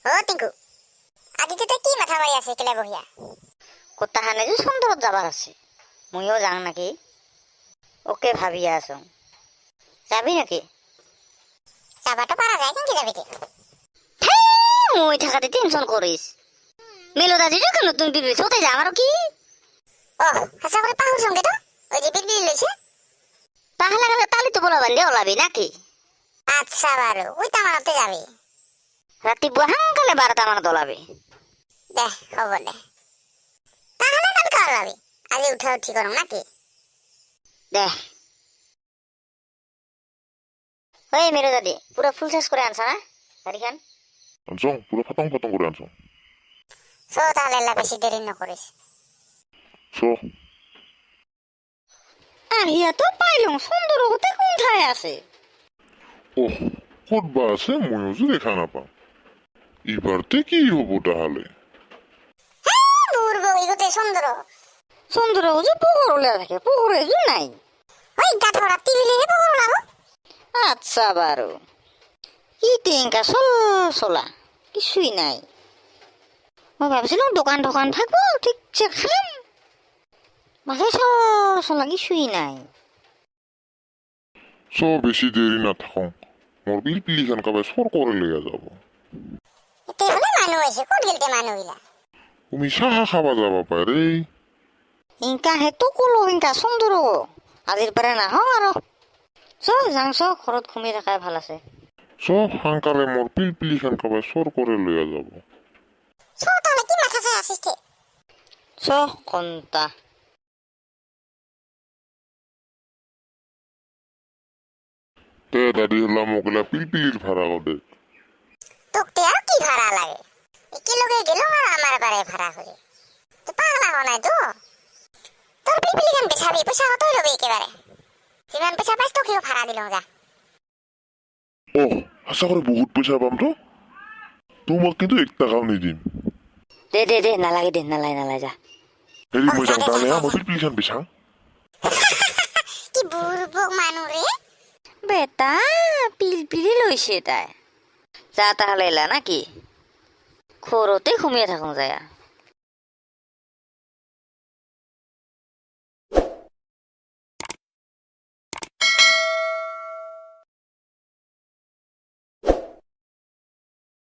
অ টিংকু আজি তো কি মাথা মাৰি আছে কেলে বহিয়া কোটাহানে যে সুন্দরত যাবার আছে মইও যাং নাকি ওকে ভাবি আছো যাবি নাকি যাবাতো পারা যায় কিন্তু যাবি কি মই থাকাতে টেনশন করিস মেলোদাজিরও কেন নতুন বিবি ছোটে যা আমারও কি ও হাসা করে পাহুর সঙ্গে তো ওই যে বিড়বিড়ি লইছে তাহলে গেলে তালি তো বলা বান্ধে ওলাবি নাকি আচ্ছা বারো ওই তামানতে যাবি রাতি বহাঙ্কালে 12টা মানে দলাবি দে হব দে তাহলে কালকে ওলাবি আজি উঠা উঠি করম নাকি দেখ ওই মেলোদাদি পুরো ফুল শেষ করে আনছা না গাড়িখান আনছো পুরো ফাতং ফাতং করে আনছো সো তাহলে এলা বেশি দেরি নকরিস সো আহিয়া তো পাইলং সুন্দর হতে কোথায় আছে ওহ কতবা আছে ময়ও যে দেখা নাপাম এবারতে কি হবো তাহলে দূর বই গতে সুন্দর সুন্দর যে পুকুর ওলে থাকে পুকুরে যে নাই ওই গাঠরা টিভিলে হে বড় লাভ আচ্ছা বারো কি টেঙ্কা চলা কিছুই নাই মই ভাবছিলাম দোকান ঢোকান থাকবো ঠিকছে খাম মাঝে চলা কিছুই নাই সো বেশি দেরি না থাকো মোর পিলপিলি খান কাবে সর করে লেগে যাব এতে হলে মানুষ হইছে কোট গেলতে মানুষ হইলা তুমি সাহা খাবা যাবা পারে ইনকা হেতু কলো ইনকা সুন্দর আজির পরে না হও আর যাংছ ঘৰত ঘুমি থাকাই ভাল আছে সো হাঙ্কালে মোর পিলপিলি খান কাবে সর করে লেগে যাব সো তাহলে কি মাথা চাই আসিস তে কন্তা তে দাদি হলাম ওগুলা পিলপিলির ভাড়া দে তোকে আর কি ভাড়া লাগে একে লগে গেল আর আমার বারে ভাড়া হলে তো পাগলা হও নাই তো তোর পিলপিলি খান বেছাবি পয়সা কতই লবি একেবারে যিমান পয়সা পাইছ তোকেও ভাড়া দিলং যা ও আশা করে বহুত পয়সা পাম তো তোমাক কিন্তু 1 টাকাও নিদিম দে নালাগে নালাই যা হেৰি মই যাম তাহলে হা মই পিলপিলি খান বেচাং কি বুড়বক মানুহ রে বেটা পিলপিলি লৈছে তাই যা তাহলে এলা নাকি ঘৰতে ঘুমিয়ে থাকোঁ যায়